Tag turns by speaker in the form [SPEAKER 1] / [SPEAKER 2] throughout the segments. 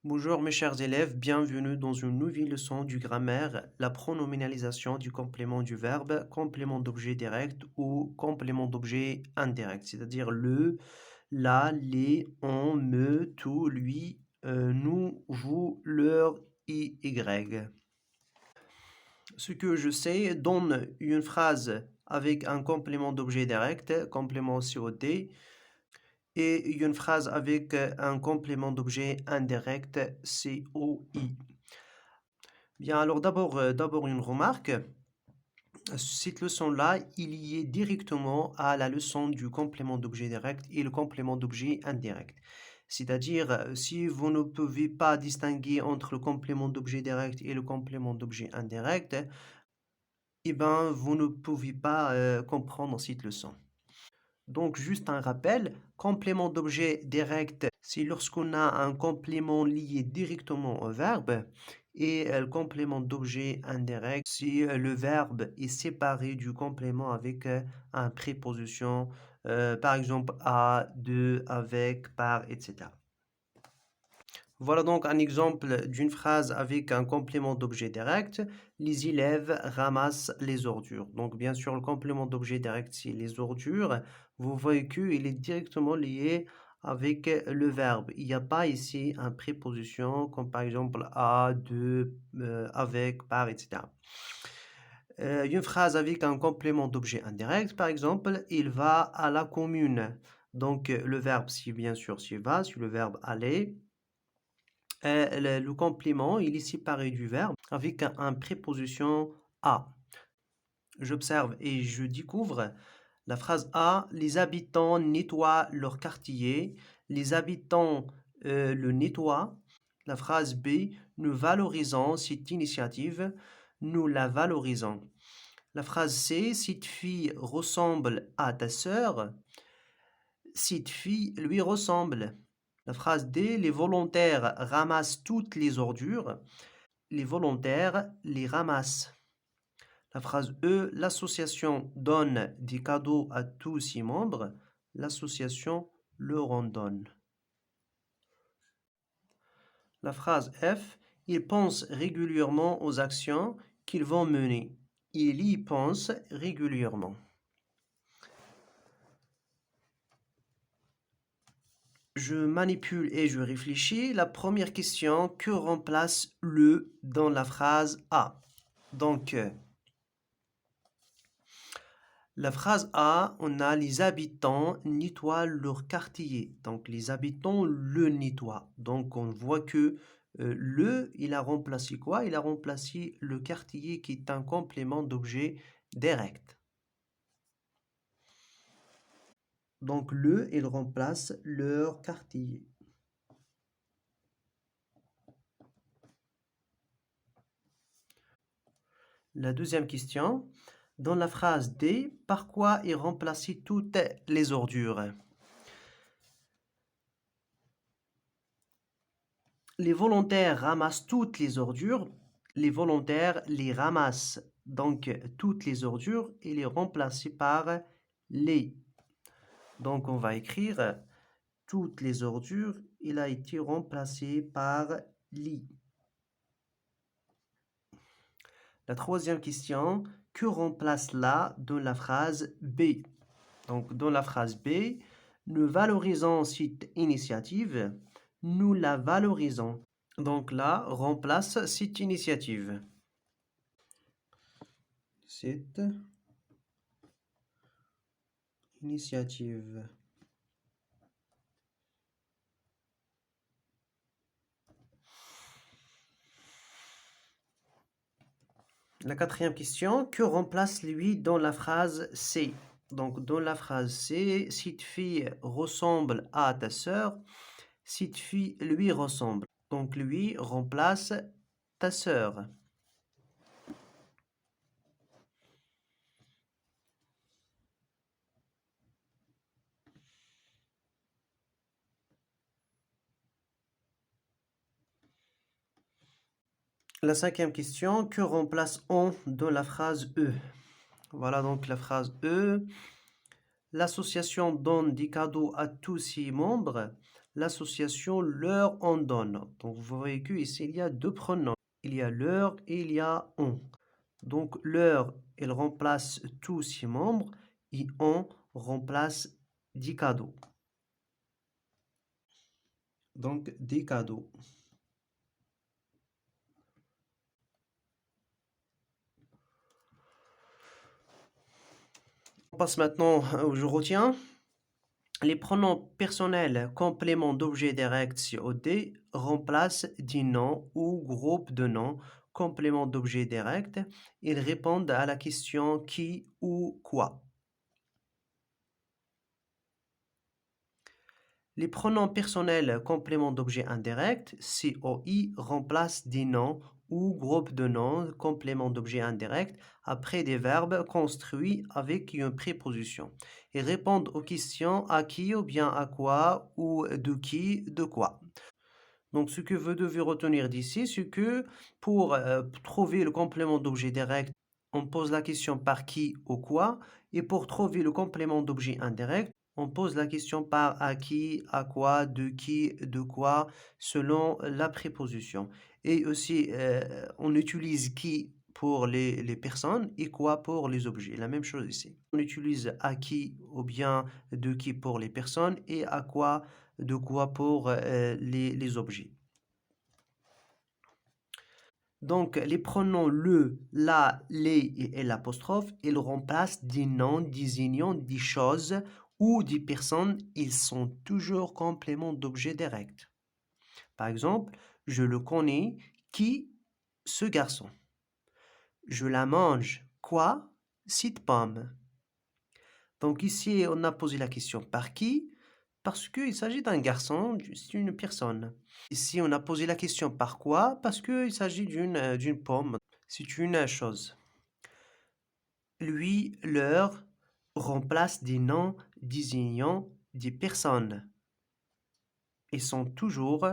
[SPEAKER 1] Bonjour mes chers élèves, bienvenue dans une nouvelle leçon du grammaire, la pronominalisation du complément du verbe, complément d'objet direct ou complément d'objet indirect, c'est-à-dire le, la, les, on, me, tout, lui, nous, vous, leur, y. Ce que je sais donne une phrase avec un complément d'objet direct, complément COD, et une phrase avec un complément d'objet indirect, COI. Bien, alors d'abord une remarque. Cette leçon-là, il y est directement à la leçon du complément d'objet direct et le complément d'objet indirect. C'est-à-dire, si vous ne pouvez pas distinguer entre le complément d'objet direct et le complément d'objet indirect, eh ben, vous ne pouvez pas comprendre cette leçon. Donc, juste un rappel, complément d'objet direct, c'est lorsqu'on a un complément lié directement au verbe. Et le complément d'objet indirect, si le verbe est séparé du complément avec un préposition, par exemple à, de, avec, par, etc. Voilà donc un exemple d'une phrase avec un complément d'objet direct. Les élèves ramassent les ordures. Donc bien sûr, le complément d'objet direct, c'est les ordures. Vous voyez qu'il est directement lié avec le verbe. Il n'y a pas ici un préposition comme par exemple à, de, avec, par, etc. Une phrase avec un complément d'objet indirect, par exemple, il va à la commune. Donc le verbe, si bien sûr, s'il va, c'est le verbe aller. Le complément, il est séparé du verbe avec un préposition à. J'observe et je découvre la phrase A. Les habitants nettoient leur quartier. Les habitants le nettoient. La phrase B. Nous valorisons cette initiative. Nous la valorisons. La phrase C. Cette fille ressemble à ta sœur. Cette fille lui ressemble. La phrase D. Les volontaires ramassent toutes les ordures. Les volontaires les ramassent. La phrase E. L'association donne des cadeaux à tous ses membres. L'association leur en donne. La phrase F. Ils pensent régulièrement aux actions qu'ils vont mener. Ils y pensent régulièrement. Je manipule et je réfléchis. La première question, que remplace le dans la phrase A? Donc, la phrase A, on a les habitants nettoient leur quartier. Donc, les habitants le nettoient. Donc, on voit que le, il a remplacé quoi? Il a remplacé le quartier qui est un complément d'objet direct. Donc, le, il remplace leur quartier. La deuxième question, dans la phrase D, par quoi est remplacé toutes les ordures? Les volontaires ramassent toutes les ordures. Les volontaires les ramassent. Donc, toutes les ordures, il est remplacé par les. Donc, on va écrire toutes les ordures, il a été remplacé par li. La troisième question, que remplace la dans la phrase B? Donc, dans la phrase B, nous valorisons cette initiative. Nous la valorisons. Donc là, remplace cette initiative. Cette initiative. La quatrième question, que remplace lui dans la phrase C? Donc dans la phrase C, cette fille ressemble à ta sœur. Cette fille lui ressemble. Donc lui remplace ta sœur. La cinquième question, que remplace on dans la phrase E? Voilà donc la phrase E. L'association donne des cadeaux à tous ses membres. L'association leur en donne. Donc vous voyez que ici il y a deux pronoms. Il y a leur et il y a on. Donc leur, il remplace tous ses membres et on remplace des cadeaux. Donc des cadeaux. On passe maintenant au je retiens. Les pronoms personnels compléments d'objets directs COD remplacent des noms ou groupes de noms compléments d'objets directs. Ils répondent à la question qui ou quoi. Les pronoms personnels compléments d'objets indirects COI remplacent des noms ou groupes de noms compléments d'objets indirects après des verbes construits avec une préposition. Ils répondent aux questions à qui ou bien à quoi ou de qui, de quoi. Donc, ce que vous devez retenir d'ici, c'est que pour trouver le complément d'objet direct, on pose la question par qui ou quoi, et pour trouver le complément d'objet indirect, on pose la question par à qui, à quoi, de quoi, selon la préposition. Et aussi, on utilise qui pour les personnes et quoi pour les objets. La même chose ici. On utilise à qui ou bien de qui pour les personnes et à quoi, de quoi pour les objets. Donc, les pronoms le, la, les et l'apostrophe, ils remplacent des noms désignant des choses ou des personnes. Ils sont toujours compléments d'objets directs. Par exemple, je le connais, qui, ce garçon. Je la mange, quoi, cette pomme. Donc ici, on a posé la question par qui, parce qu'il s'agit d'un garçon, c'est une personne. Ici, on a posé la question par quoi, parce qu'il s'agit d'une pomme, c'est une chose. Lui, leur remplace des noms désignant des personnes et sont toujours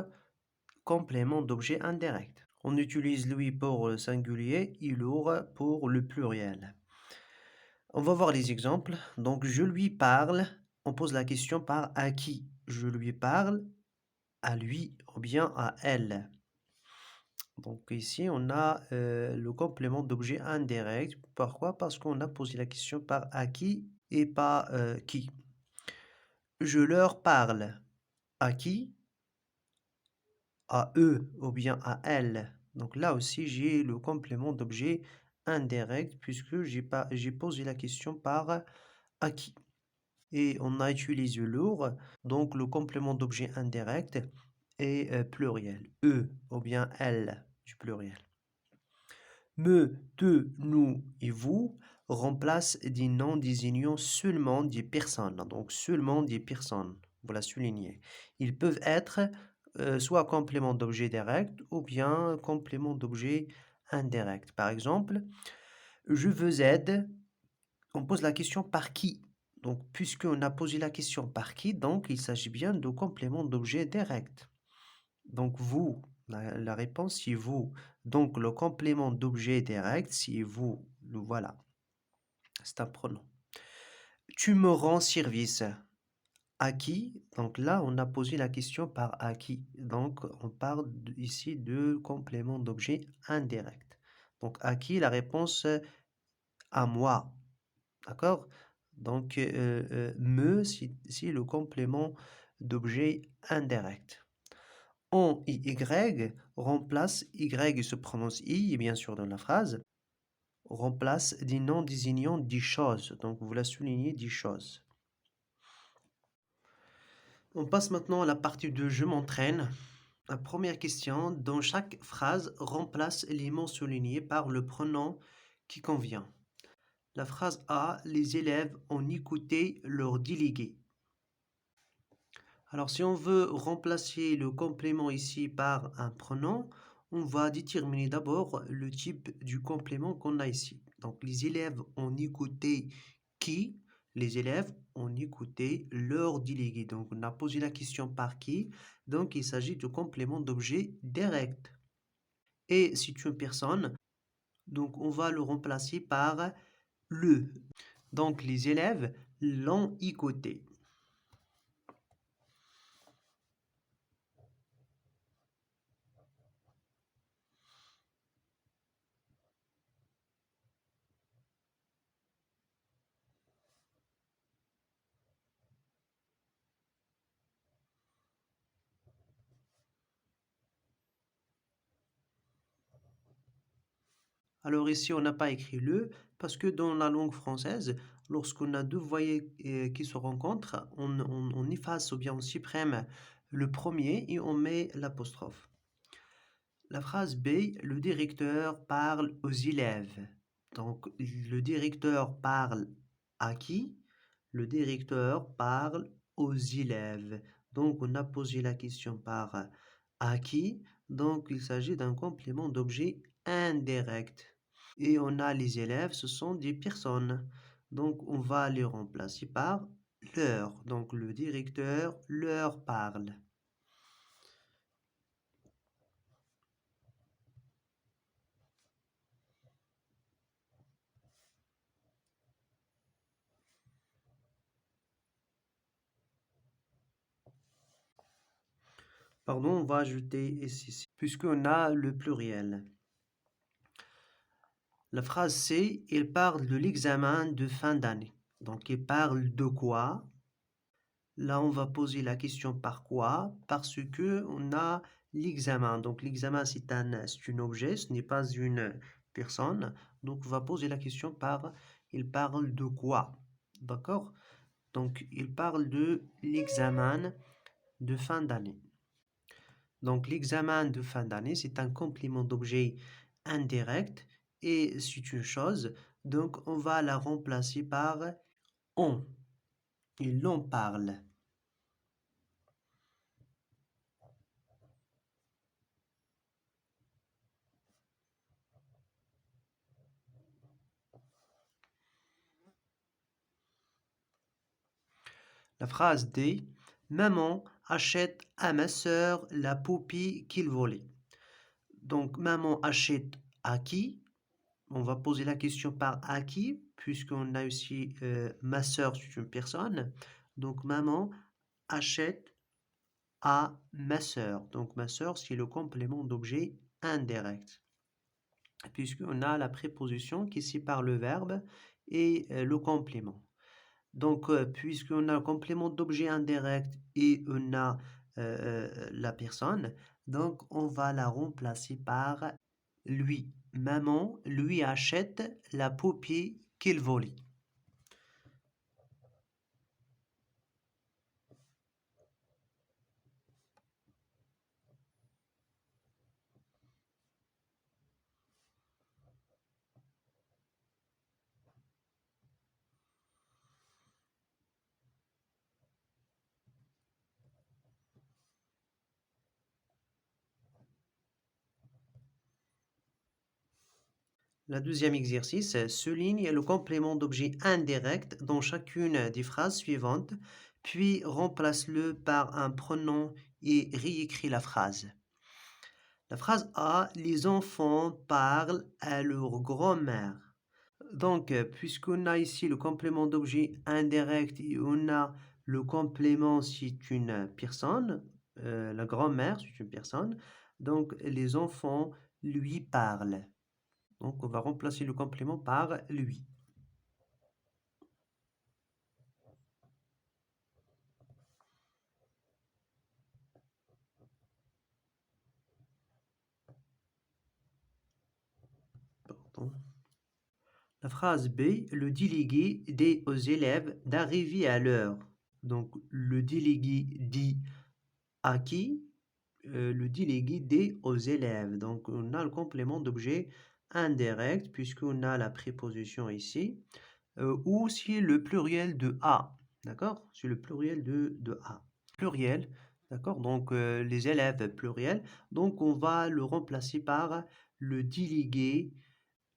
[SPEAKER 1] compléments d'objets indirects. On utilise lui pour le singulier et leur pour le pluriel. On va voir les exemples. Donc, je lui parle. On pose la question par à qui. Je lui parle, à lui ou bien à elle. Donc ici, on a le complément d'objet indirect. Pourquoi? Parce qu'on a posé la question par à qui et pas qui. Je leur parle. À qui? À eux ou bien à elles. Donc là aussi, j'ai le complément d'objet indirect puisque j'ai posé la question par à qui. Et on a utilisé lourd, donc le complément d'objet indirect est pluriel. Eux ou bien elles du pluriel. Me, te, nous et vous remplacent des noms désignant seulement des personnes. Donc seulement des personnes. Voilà, souligner. Ils peuvent être soit complément d'objet direct ou bien complément d'objet indirect. Par exemple, je veux aide. On pose la question par qui? Donc, puisqu'on a posé la question par qui, donc il s'agit bien de complément d'objet direct. Donc, vous, la réponse c'est vous. Donc, le complément d'objet direct, c'est vous. Le voilà. C'est un pronom. Tu me rends service. À qui? Donc là, on a posé la question par à qui. Donc, on parle ici de complément d'objet indirect. Donc, à qui? La réponse à moi. D'accord? Donc, me, c'est le complément d'objet indirect. On et Y remplace, Y se prononce I, bien sûr, dans la phrase, remplace des noms désignant des choses. Donc, vous la soulignez, des choses. On passe maintenant à la partie de je m'entraîne. La première question, dans chaque phrase, remplace les mots soulignés par le pronom qui convient. La phrase A, les élèves ont écouté leur délégué. Alors, si on veut remplacer le complément ici par un pronom, on va déterminer d'abord le type du complément qu'on a ici. Donc, les élèves ont écouté qui? Les élèves ont écouté leur délégué. Donc, on a posé la question par qui? Donc, il s'agit de complément d'objet direct. Et c'est une personne, donc on va le remplacer par le. Donc les élèves l'ont écouté. Alors ici, on n'a pas écrit le parce que dans la langue française, lorsqu'on a deux voyelles qui se rencontrent, on efface ou bien on supprime le premier et on met l'apostrophe. La phrase B, le directeur parle aux élèves. Donc le directeur parle à qui? Le directeur parle aux élèves. Donc on a posé la question par à qui? Donc il s'agit d'un complément d'objet indirect. Et on a les élèves, ce sont des personnes. Donc on va les remplacer par leur. Donc le directeur leur parle. Pardon, on va ajouter ici, puisqu'on a le pluriel. La phrase C, il parle de l'examen de fin d'année. Donc il parle de quoi? Là, on va poser la question par quoi? Parce que on a l'examen. Donc l'examen, c'est un objet, ce n'est pas une personne. Donc on va poser la question par il parle de quoi? D'accord? Donc il parle de l'examen de fin d'année. Donc l'examen de fin d'année, c'est un complément d'objet indirect et c'est une chose. Donc on va la remplacer par on. Il en parle. La phrase D. Maman achète à ma sœur la poupée qu'il volait. Donc maman achète à qui? On va poser la question par à qui, puisqu'on a aussi ma sœur, c'est une personne. Donc maman achète à ma sœur. Donc ma sœur, c'est le complément d'objet indirect, puisqu'on a la préposition qui sépare le verbe et le complément. Donc, puisqu'on a un complément d'objet indirect et on a la personne, donc on va la remplacer par lui. Maman lui achète la poupée qu'il volait. Le deuxième exercice souligne le complément d'objet indirect dans chacune des phrases suivantes, puis remplace-le par un pronom et réécrit la phrase. La phrase A, les enfants parlent à leur grand-mère. Donc, puisqu'on a ici le complément d'objet indirect et on a le complément, c'est une personne, la grand-mère, c'est une personne, donc les enfants lui parlent. Donc, on va remplacer le complément par lui. Pardon. La phrase B, le délégué dit aux élèves d'arriver à l'heure. Donc, le délégué dit à qui? Le délégué dit aux élèves. Donc, on a le complément d'objet indirect puisqu'on a la préposition ici. Ou c'est le pluriel de A. D'accord? C'est le pluriel de A. Pluriel. D'accord? Donc, les élèves pluriel. Donc, on va le remplacer par le délégué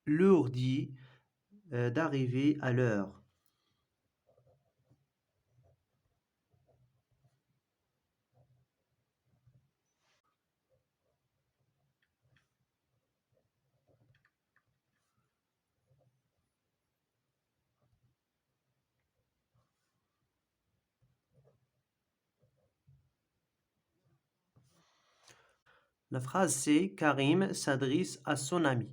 [SPEAKER 1] leur dit d'arriver à l'heure. La phrase c'est Karim s'adresse à son ami.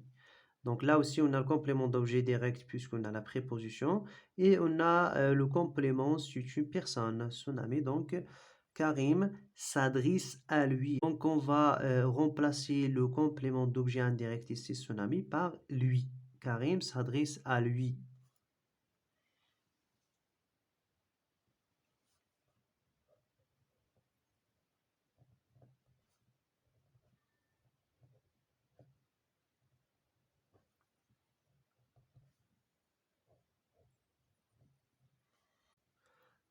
[SPEAKER 1] Donc là aussi, on a le complément d'objet direct puisqu'on a la préposition et on a le complément c'est une personne, son ami. Donc Karim s'adresse à lui. Donc on va remplacer le complément d'objet indirect ici, son ami, par lui. Karim s'adresse à lui.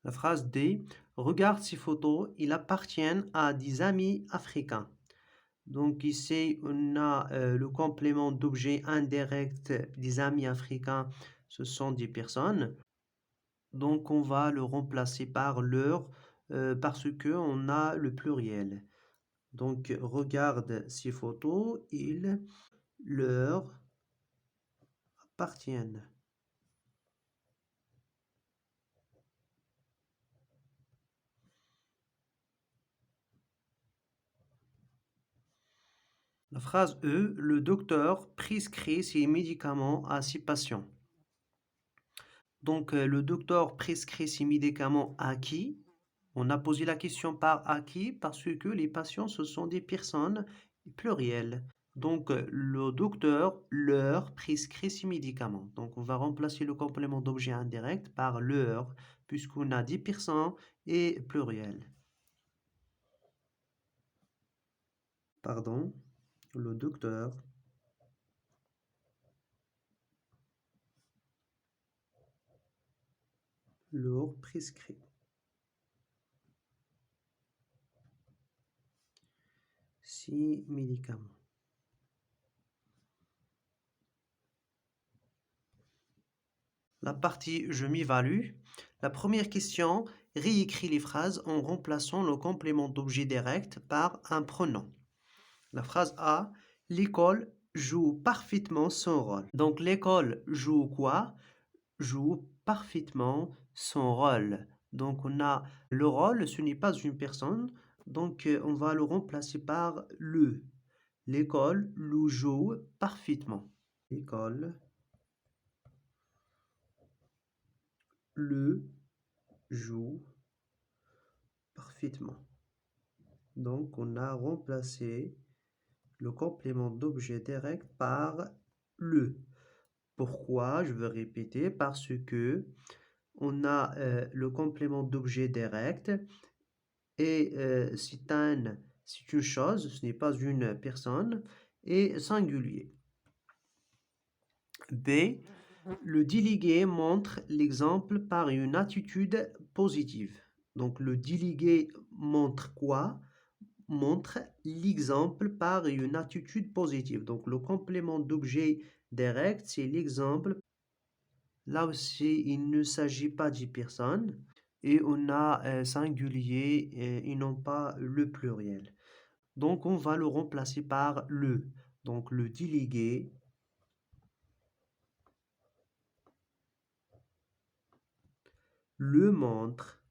[SPEAKER 1] La phrase D, regarde ces photos, ils appartiennent à des amis africains. Donc ici, on a le complément d'objet indirect des amis africains, ce sont des personnes. Donc on va le remplacer par leur parce que on a le pluriel. Donc regarde ces photos, ils leur appartiennent. La phrase E, le docteur prescrit ses médicaments à ses patients. Donc le docteur prescrit ses médicaments à qui? On a posé la question par à qui parce que les patients, ce sont des personnes plurielles. Donc le docteur leur prescrit ses médicaments. Donc on va remplacer le complément d'objet indirect par leur puisqu'on a des personnes et pluriel. Pardon, le docteur leur prescrit. Ces médicaments. La partie je m'évalue. La première question, réécrit les phrases en remplaçant le complément d'objet direct par un pronom. La phrase A, l'école joue parfaitement son rôle. Donc l'école joue quoi? Joue parfaitement son rôle. Donc on a le rôle, ce n'est pas une personne, donc on va le remplacer par le. L'école le joue parfaitement. L'école le joue parfaitement. Donc on a remplacé le complément d'objet direct par le. Pourquoi? Je veux répéter parce que on a le complément d'objet direct et c'est une chose, ce n'est pas une personne et singulier. B. Le délégué montre l'exemple par une attitude positive. Donc le délégué montre quoi? Montre l'exemple par une attitude positive. Donc le complément d'objet direct, c'est l'exemple. Là aussi, il ne s'agit pas de personne et on a singulier et non pas le pluriel. Donc on va le remplacer par le. Donc le délégué le montre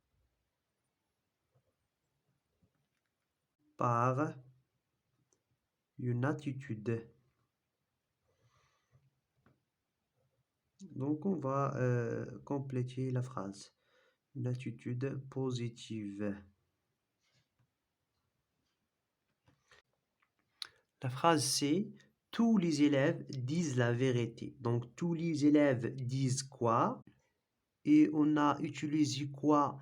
[SPEAKER 1] par une attitude. Donc on va compléter la phrase. Une attitude positive. La phrase C, tous les élèves disent la vérité. Donc tous les élèves disent quoi? Et on a utilisé quoi?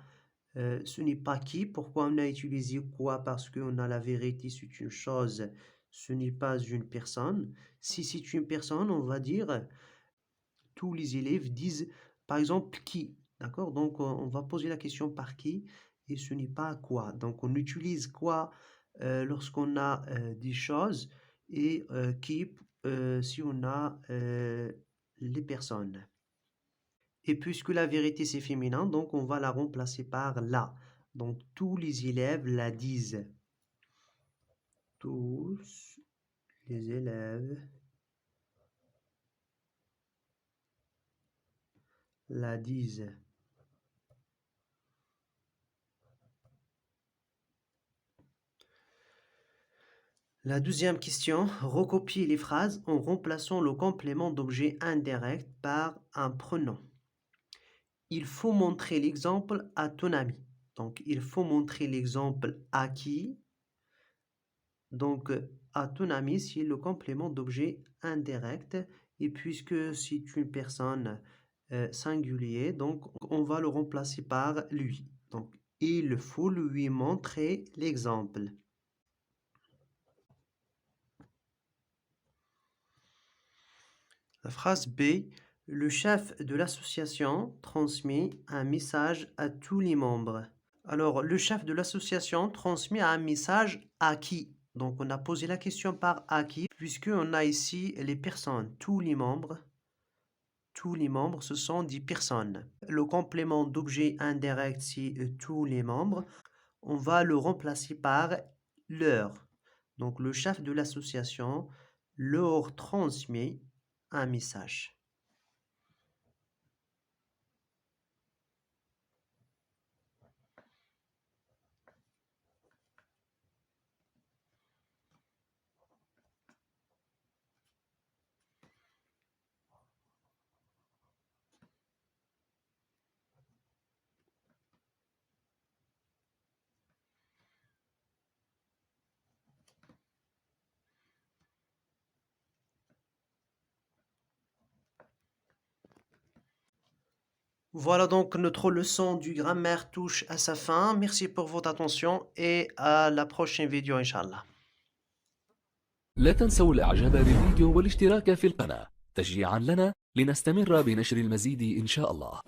[SPEAKER 1] Ce n'est pas qui. Pourquoi on a utilisé quoi? Parce qu'on a la vérité, c'est une chose, ce n'est pas une personne. Si c'est une personne, on va dire tous les élèves disent, par exemple, qui. D'accord? Donc on va poser la question par qui et ce n'est pas quoi. Donc on utilise quoi lorsqu'on a des choses et qui si on a les personnes. Et puisque la vérité c'est féminin, donc on va la remplacer par la. Donc tous les élèves la disent. Tous les élèves la disent. La deuxième question, recopier les phrases en remplaçant le complément d'objet indirect par un pronom. Il faut montrer l'exemple à ton ami. Donc, il faut montrer l'exemple à qui? Donc, à ton ami, c'est le complément d'objet indirect. Et puisque c'est une personne singulier, donc on va le remplacer par lui. Donc, il faut lui montrer l'exemple. La phrase B, le chef de l'association transmet un message à tous les membres. Alors, le chef de l'association transmet un message à qui? Donc, on a posé la question par à qui, puisqu'on a ici les personnes, tous les membres. Tous les membres, ce sont des personnes. Le complément d'objet indirect, c'est tous les membres. On va le remplacer par leur. Donc, le chef de l'association leur transmet un message. Voilà donc notre leçon du grammaire touche à sa fin. Merci pour votre attention et à la prochaine vidéo, Inch'Allah.
[SPEAKER 2] لا تنسوا الإعجاب بالفيديو والاشتراك في القناة تشجيعا لنا لنستمر بنشر المزيد إن شاء الله.